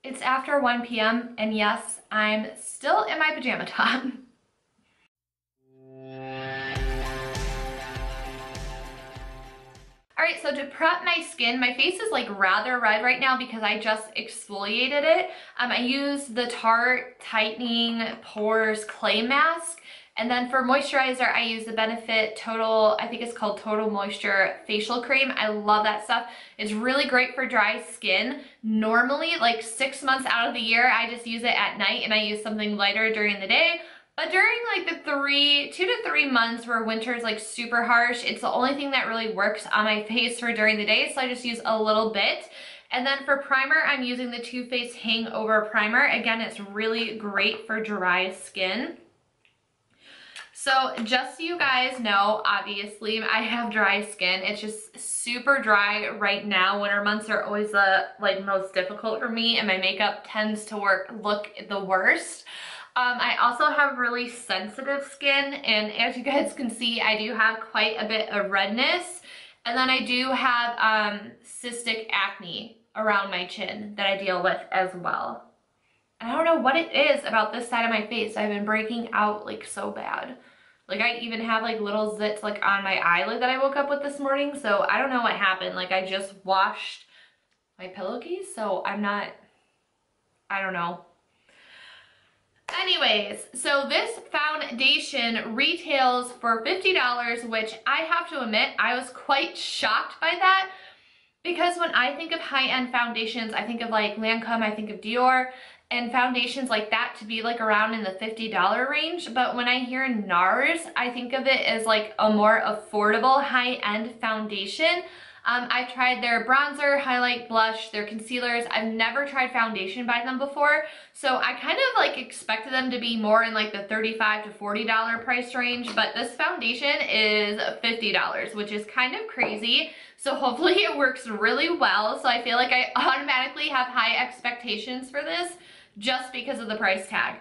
It's after 1 p.m. and yes, I'm still in my pajama top. Alright, so to prep my skin, my face is like rather red right now because I just exfoliated it. I use the Tarte Tightening Pores Clay Mask. And then for moisturizer, I use the Benefit Total, I think it's called Total Moisture Facial Cream. I love that stuff. It's really great for dry skin. Normally, like 6 months out of the year, I just use it at night and I use something lighter during the day. But during like the 2 to 3 months where winter's like super harsh, it's the only thing that really works on my face for during the day. So I just use a little bit. And then for primer, I'm using the Too Faced Hangover Primer. Again, it's really great for dry skin. So just so you guys know, obviously I have dry skin. It's just super dry right now. Winter months are always the like most difficult for me and my makeup tends to look the worst. I also have really sensitive skin and as you guys can see, I do have quite a bit of redness. And then I do have cystic acne around my chin that I deal with as well. And I don't know what it is about this side of my face. I've been breaking out like so bad. Like I even have like little zits like on my eyelid that I woke up with this morning. So I don't know what happened. Like I just washed my pillowcase. So I don't know. Anyways, so this foundation retails for $50, which I have to admit, I was quite shocked by that. Because when I think of high-end foundations, I think of like Lancome, I think of Dior, and foundations like that to be like around in the $50 range. But when I hear NARS, I think of it as like a more affordable high-end foundation. I've tried their bronzer, highlight, blush, their concealers. I've never tried foundation by them before. So I kind of like expected them to be more in like the $35 to $40 price range. But this foundation is $50, which is kind of crazy. So hopefully it works really well. So I feel like I automatically have high expectations for this just because of the price tag.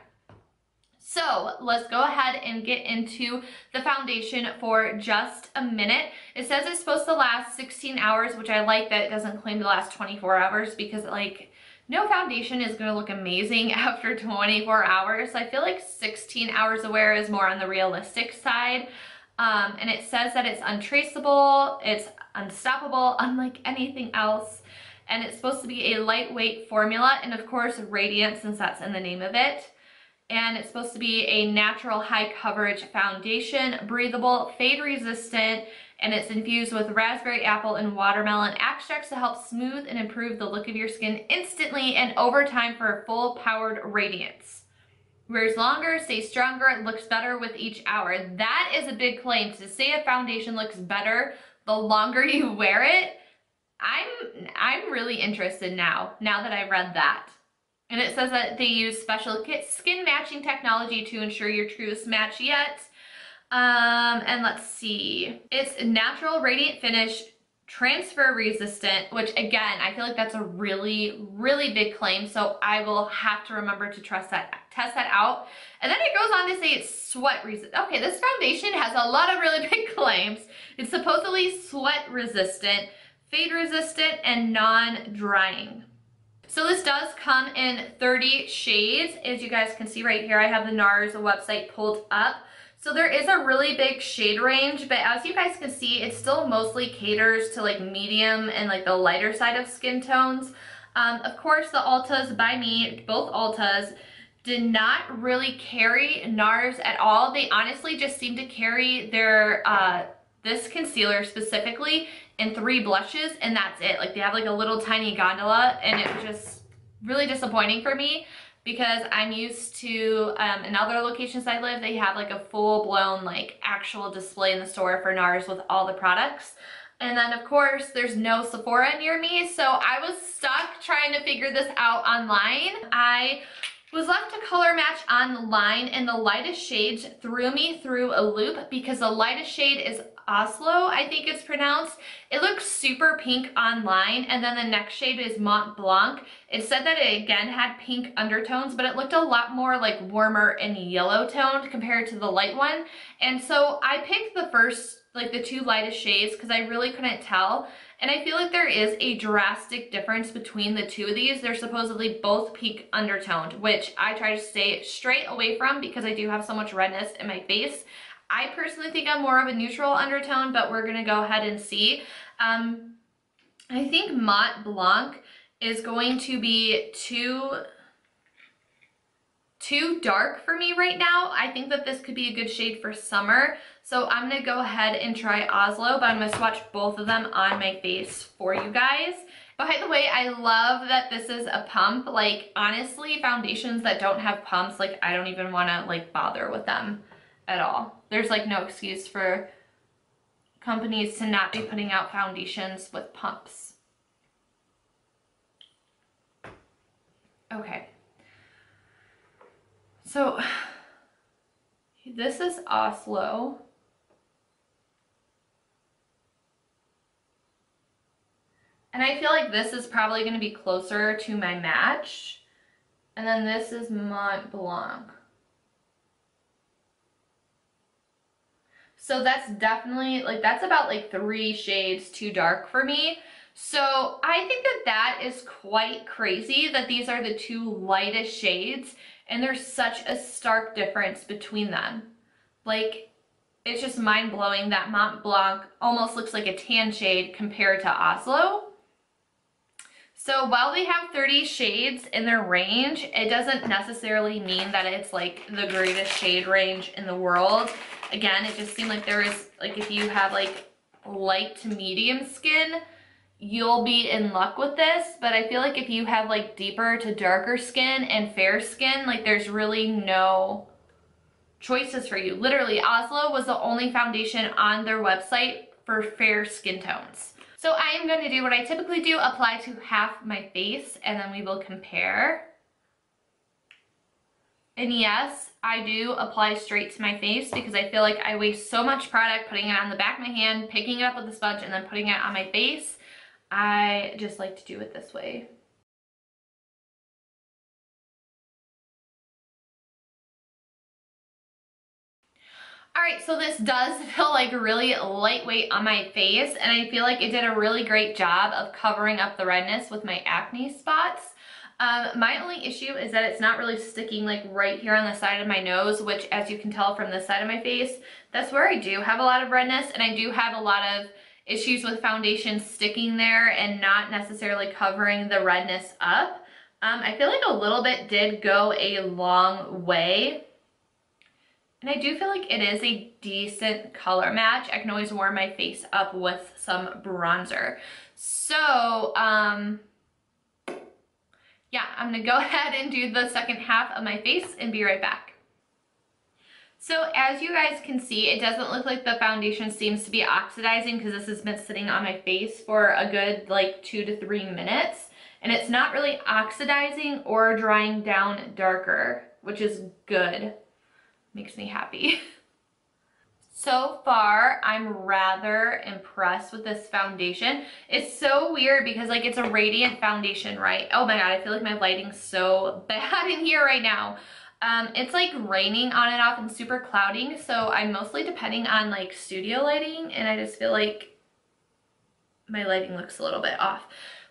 So let's go ahead and get into the foundation for just a minute. It says it's supposed to last 16 hours, which I like that it doesn't claim to last 24 hours because like no foundation is going to look amazing after 24 hours. So I feel like 16 hours of wear is more on the realistic side. And it says that it's untraceable, it's unstoppable, unlike anything else. And it's supposed to be a lightweight formula and of course radiant since that's in the name of it. And it's supposed to be a natural high coverage foundation, breathable, fade resistant, and it's infused with raspberry, apple, and watermelon extracts to help smooth and improve the look of your skin instantly and over time for full powered radiance. Wears longer, stays stronger, looks better with each hour. That is a big claim. To say a foundation looks better the longer you wear it, I'm really interested now that I've read that. And it says that they use special skin matching technology to ensure your truest match yet. And let's see. It's natural radiant finish, transfer resistant, which again, I feel like that's a really, really big claim. So I will have to remember to test that out. And then it goes on to say it's sweat resistant. Okay, this foundation has a lot of really big claims. It's supposedly sweat resistant, fade resistant, and non-drying. So this does come in 30 shades. As you guys can see right here, I have the NARS website pulled up. So there is a really big shade range, but as you guys can see, it still mostly caters to like medium and like the lighter side of skin tones. Of course, the Ultas by me, both Ultas, did not really carry NARS at all. They honestly just seem to carry their, this concealer specifically in 3 blushes and that's it. Like they have like a little tiny gondola and it was just really disappointing for me because I'm used to, in other locations I live, they have like a full-blown like actual display in the store for NARS with all the products. And then of course there's no Sephora near me, so I was stuck trying to figure this out online. I was left to color match online and the lightest shades threw me through a loop because the lightest shade is Oslo, I think it's pronounced. It looks super pink online and then the next shade is Mont Blanc. It said that it again had pink undertones, but it looked a lot more like warmer and yellow toned compared to the light one. And so I picked the first, like the 2 lightest shades because I really couldn't tell. And I feel like there is a drastic difference between the two of these. They're supposedly both peak undertoned, which I try to stay straight away from because I do have so much redness in my face. I personally think I'm more of a neutral undertone, but we're gonna go ahead and see. I think Mont Blanc is going to be too dark for me right now. I think that this could be a good shade for summer. So I'm gonna go ahead and try Oslo, but I'm gonna swatch both of them on my face for you guys. By the way, I love that this is a pump. Like, honestly, foundations that don't have pumps, like, I don't even wanna like bother with them at all. There's like no excuse for companies to not be putting out foundations with pumps. Okay. So this is Oslo. And I feel like this is probably going to be closer to my match. And then this is Mont Blanc. So that's definitely, like, that's about like 3 shades too dark for me. So I think that that is quite crazy that these are the 2 lightest shades and there's such a stark difference between them. Like, it's just mind-blowing that Mont Blanc almost looks like a tan shade compared to Oslo. So while they have 30 shades in their range, it doesn't necessarily mean that it's like the greatest shade range in the world. Again, it just seemed like there was, like, if you have like light to medium skin, you'll be in luck with this. But I feel like if you have like deeper to darker skin and fair skin, like there's really no choices for you. Literally, Oslo was the only foundation on their website for fair skin tones. So I am going to do what I typically do, apply to half my face, and then we will compare. And yes, I do apply straight to my face because I feel like I waste so much product putting it on the back of my hand, picking it up with a sponge, and then putting it on my face. I just like to do it this way. Alright, so this does feel like really lightweight on my face, and I feel like it did a really great job of covering up the redness with my acne spots. My only issue is that it's not really sticking like right here on the side of my nose, which, as you can tell from this side of my face, that's where I do have a lot of redness, and I do have a lot of issues with foundation sticking there and not necessarily covering the redness up. I feel like a little bit did go a long way. And I do feel like it is a decent color match. I can always warm my face up with some bronzer. So, yeah, I'm gonna go ahead and do the second half of my face and be right back. So as you guys can see, it doesn't look like the foundation seems to be oxidizing because this has been sitting on my face for a good like 2 to 3 minutes. And it's not really oxidizing or drying down darker, which is good. Makes me happy. So far, I'm rather impressed with this foundation. It's so weird because like it's a radiant foundation, right? Oh my god, I feel like my lighting's so bad in here right now. It's like raining on and off and super clouding, so I'm mostly depending on like studio lighting, and I just feel like my lighting looks a little bit off.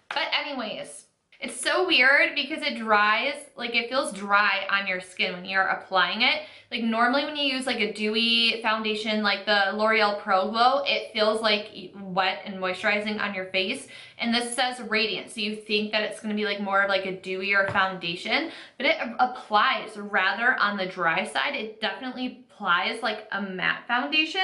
But anyways, it's so weird because it dries, like it feels dry on your skin when you're applying it. Like normally when you use like a dewy foundation like the L'Oreal Pro Glow, it feels like wet and moisturizing on your face. And this says radiant, so you think that it's gonna be like more of like a dewier foundation, but it applies rather on the dry side. It definitely applies like a matte foundation,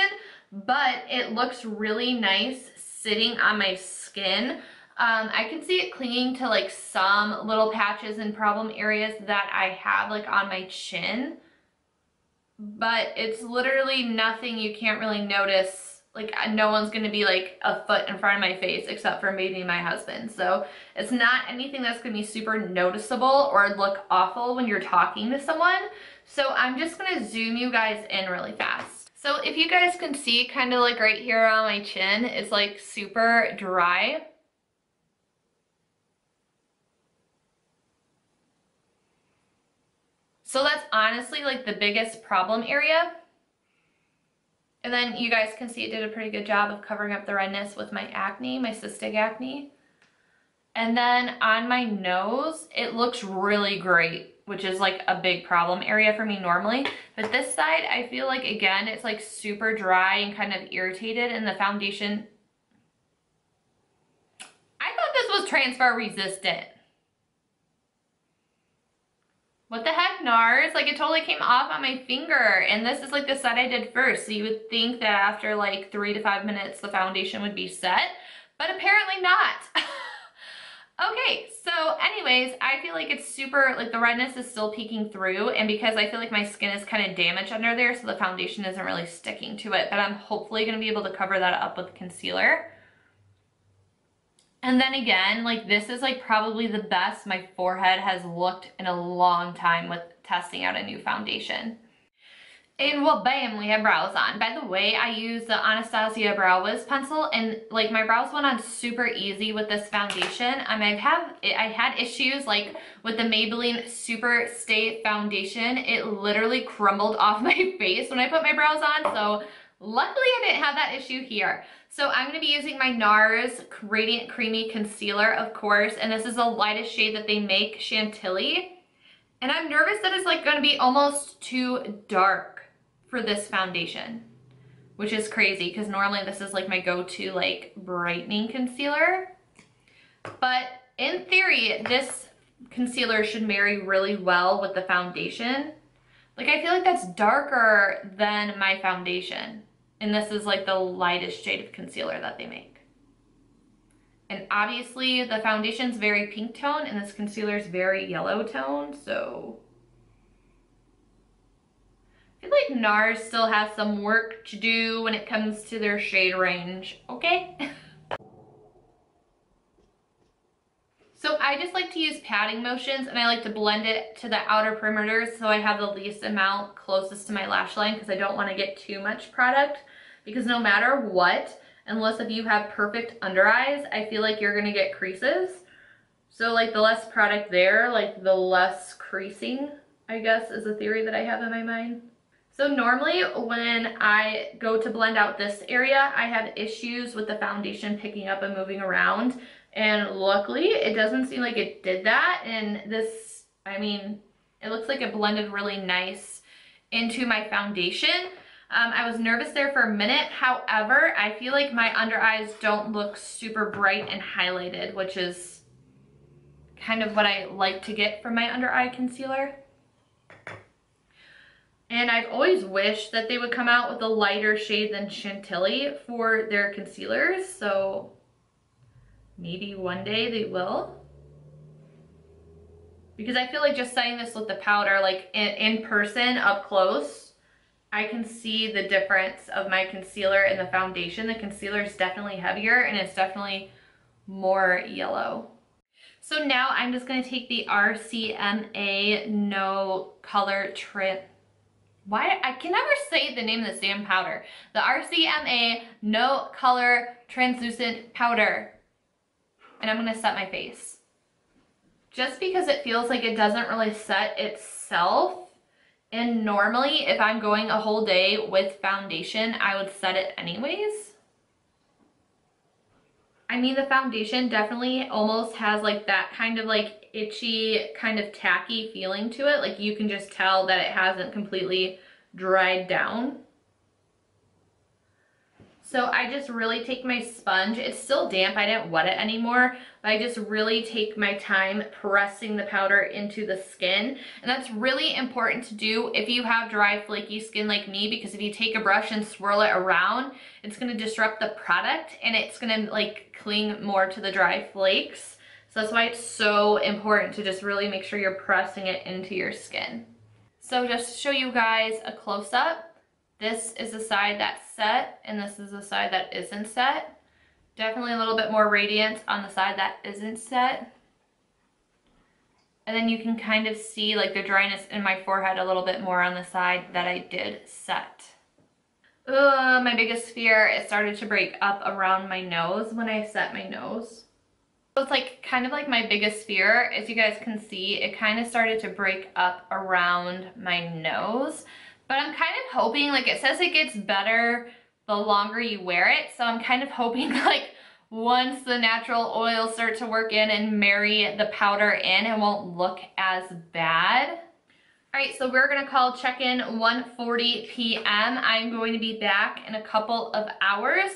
but it looks really nice sitting on my skin. I can see it clinging to like some little patches and problem areas that I have like on my chin, but it's literally nothing you can't really notice. Like no one's gonna be like a foot in front of my face except for maybe my husband. So it's not anything that's gonna be super noticeable or look awful when you're talking to someone. So I'm just gonna zoom you guys in really fast. So if you guys can see kind of like right here on my chin, it's like super dry. So that's honestly like the biggest problem area. And then you guys can see it did a pretty good job of covering up the redness with my acne, my cystic acne. And then on my nose, it looks really great, which is like a big problem area for me normally. But this side, I feel like, again, it's like super dry and kind of irritated, and the foundation, I thought this was transfer resistant. What the heck, Nars? Like, it totally came off on my finger, and this is like the set I did first. So you would think that after like 3 to 5 minutes, the foundation would be set, but apparently not. Okay, so anyways, I feel like it's super, like the redness is still peeking through, and because I feel like my skin is kind of damaged under there, so the foundation isn't really sticking to it, but I'm hopefully gonna be able to cover that up with concealer. And then again, like this is like probably the best my forehead has looked in a long time with testing out a new foundation. And well, bam, we have brows on. By the way, I use the Anastasia Brow Wiz pencil, and like my brows went on super easy with this foundation. I had issues like with the Maybelline Super Stay Foundation. It literally crumbled off my face when I put my brows on, so luckily I didn't have that issue here. So I'm going to be using my Nars Radiant Creamy Concealer, of course, and this is the lightest shade that they make, Chantilly. And I'm nervous that it's like going to be almost too dark for this foundation, which is crazy because normally this is like my go-to like brightening concealer. But in theory, this concealer should marry really well with the foundation. Like I feel like that's darker than my foundation. And this is like the lightest shade of concealer that they make. And obviously the foundation's very pink tone and this concealer is very yellow tone, so I feel like Nars still has some work to do when it comes to their shade range, okay? So I just like to use patting motions, and I like to blend it to the outer perimeters so I have the least amount closest to my lash line, because I don't want to get too much product, because no matter what, unless if you have perfect under eyes, I feel like you're gonna get creases. So like the less product there, like the less creasing, I guess, is a theory that I have in my mind. So normally when I go to blend out this area, I have issues with the foundation picking up and moving around. And luckily it doesn't seem like it did that. And this, I mean, it looks like it blended really nice into my foundation. I was nervous there for a minute. However, I feel like my under eyes don't look super bright and highlighted, which is kind of what I like to get from my under eye concealer. And I've always wished that they would come out with a lighter shade than Chantilly for their concealers, so maybe one day they will. Because I feel like just setting this with the powder, like in person, up close, I can see the difference of my concealer and the foundation. The concealer is definitely heavier and it's definitely more yellow. So now I'm just going to take the RCMA No Color I can never say the name of this damn powder. The RCMA No Color Translucent Powder. And I'm going to set my face. Just because it feels like it doesn't really set itself. And normally, if I'm going a whole day with foundation, I would set it anyways. I mean, the foundation definitely almost has like that kind of like itchy, kind of tacky feeling to it. Like you can just tell that it hasn't completely dried down. So I just really take my sponge. It's still damp, I didn't wet it anymore, but I just really take my time pressing the powder into the skin. And that's really important to do if you have dry, flaky skin like me, because if you take a brush and swirl it around, it's gonna disrupt the product and it's gonna like cling more to the dry flakes. So that's why it's so important to just really make sure you're pressing it into your skin. So just to show you guys a close-up, this is the side that's set and this is the side that isn't set. Definitely a little bit more radiance on the side that isn't set. And then you can kind of see like the dryness in my forehead a little bit more on the side that I did set. My biggest fear, it started to break up around my nose when I set my nose. So it's like kind of like my biggest fear. As you guys can see, it kind of started to break up around my nose. But I'm kind of hoping, like it says it gets better the longer you wear it. So I'm kind of hoping like once the natural oils start to work in and marry the powder in, it won't look as bad. All right, so we're gonna call check-in 1:40 p.m. I'm going to be back in a couple of hours.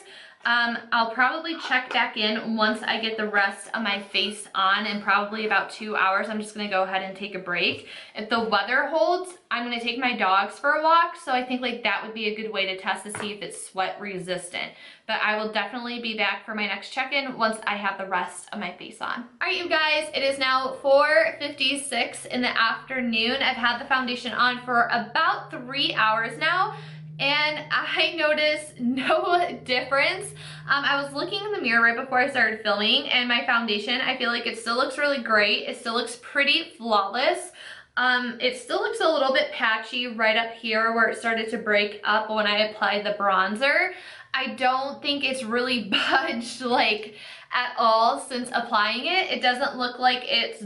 I'll probably check back in once I get the rest of my face on in probably about 2 hours. I'm just gonna go ahead and take a break. If the weather holds, I'm gonna take my dogs for a walk. So I think like that would be a good way to test to see if it's sweat resistant. But I will definitely be back for my next check-in once I have the rest of my face on. All right, you guys, it is now 4:56 in the afternoon. I've had the foundation on for about 3 hours now, and I noticed no difference. I was looking in the mirror right before I started filming, and my foundation, I feel like it still looks really great. It still looks pretty flawless. It still looks a little bit patchy right up here where it started to break up when I applied the bronzer. I don't think it's really budged like at all since applying it. It doesn't look like it's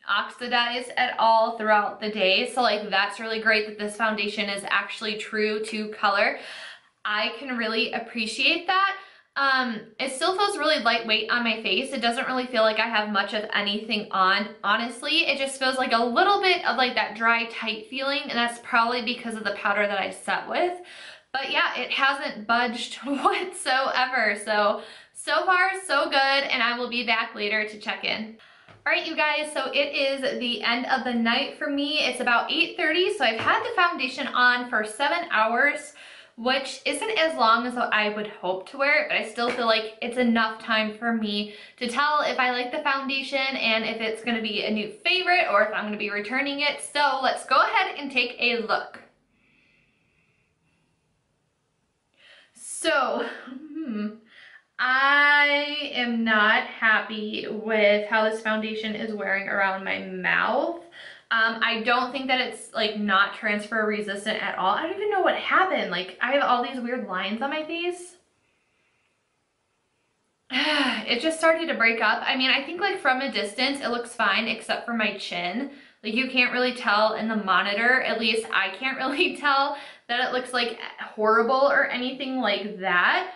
oxidized at all throughout the day. So like that's really great that this foundation is actually true to color. I can really appreciate that. It still feels really lightweight on my face. It doesn't really feel like I have much of anything on. Honestly, it just feels like a little bit of like that dry, tight feeling, and that's probably because of the powder that I set with. But yeah, it hasn't budged whatsoever. So far so good, and I will be back later to check in. All right, you guys, so it is the end of the night for me. It's about 8:30, so I've had the foundation on for 7 hours, which isn't as long as I would hope to wear it, but I still feel like it's enough time for me to tell if I like the foundation and if it's gonna be a new favorite or if I'm gonna be returning it. So let's go ahead and take a look. So, I am not happy with how this foundation is wearing around my mouth. I don't think that it's like not transfer resistant at all. I don't even know what happened. Like I have all these weird lines on my face. It just started to break up. I mean, I think like from a distance it looks fine except for my chin. Like you can't really tell in the monitor, at least I can't really tell that it looks like horrible or anything like that.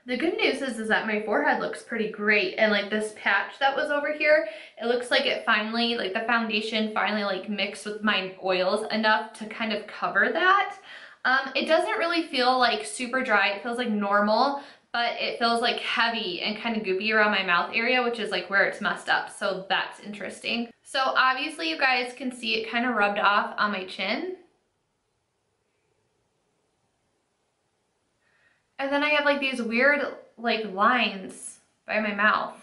The good news is that my forehead looks pretty great, and like this patch that was over here, it looks like it finally, like the foundation finally like mixed with my oils enough to kind of cover that. It doesn't really feel like super dry, it feels like normal, but it feels like heavy and kind of goopy around my mouth area, which is like where it's messed up, so that's interesting. So obviously you guys can see it kind of rubbed off on my chin. And then I have like these weird like lines by my mouth.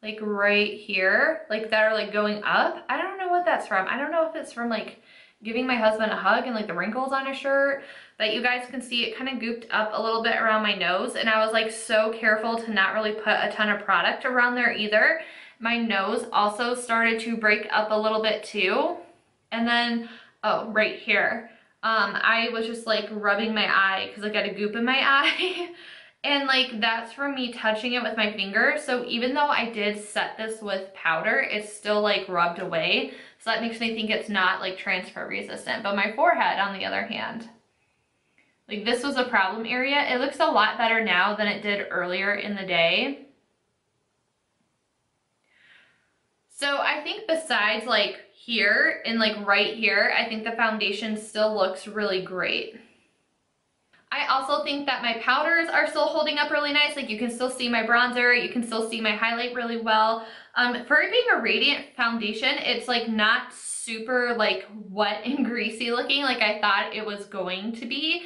Like right here, like that are like going up. I don't know what that's from. I don't know if it's from like giving my husband a hug and like the wrinkles on his shirt, but you guys can see it kind of gooped up a little bit around my nose, and I was like so careful to not really put a ton of product around there either. My nose also started to break up a little bit too. And then, oh, right here. I was just like rubbing my eye because I got a goop in my eye and like that's from me touching it with my finger. So even though I did set this with powder, it's still like rubbed away. So that makes me think it's not like transfer resistant. But my forehead, on the other hand, like this was a problem area. It looks a lot better now than it did earlier in the day. So I think besides like here and like right here, I think the foundation still looks really great. I also think that my powders are still holding up really nice. Like you can still see my bronzer, you can still see my highlight really well. For it being a radiant foundation, it's like not super like wet and greasy looking like I thought it was going to be.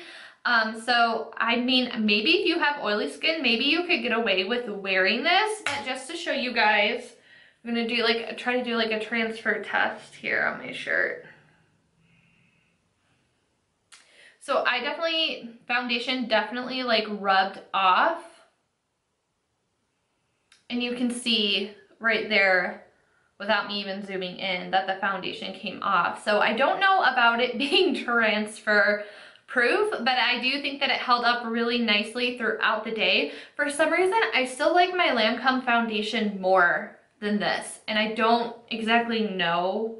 So I mean, maybe if you have oily skin, maybe you could get away with wearing this. But just to show you guys, I'm gonna do like, try to do like a transfer test here on my shirt. So I definitely, foundation definitely like rubbed off. And you can see right there, without me even zooming in, that the foundation came off. So I don't know about it being transfer proof, but I do think that it held up really nicely throughout the day. For some reason, I still like my Lancome foundation more than this. And I don't exactly know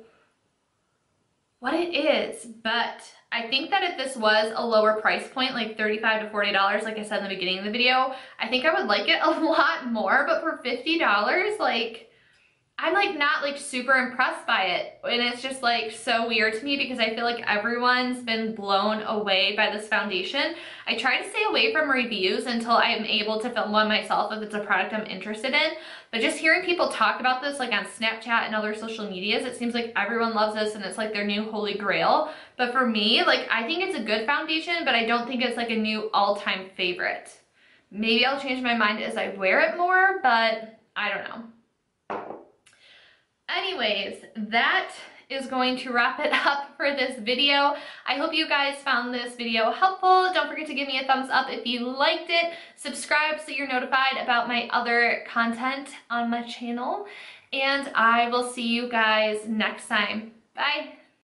what it is, but I think that if this was a lower price point, like $35 to $40, like I said in the beginning of the video, I think I would like it a lot more. But for $50, like, I'm like not like super impressed by it. And it's just like so weird to me because I feel like everyone's been blown away by this foundation. I try to stay away from reviews until I'm able to film one myself if it's a product I'm interested in. But just hearing people talk about this like on Snapchat and other social medias, it seems like everyone loves this and it's like their new holy grail. But for me, like, I think it's a good foundation, but I don't think it's like a new all-time favorite. Maybe I'll change my mind as I wear it more, but I don't know. Anyways, that is going to wrap it up for this video. I hope you guys found this video helpful. Don't forget to give me a thumbs up if you liked it. Subscribe so you're notified about my other content on my channel. And I will see you guys next time. Bye.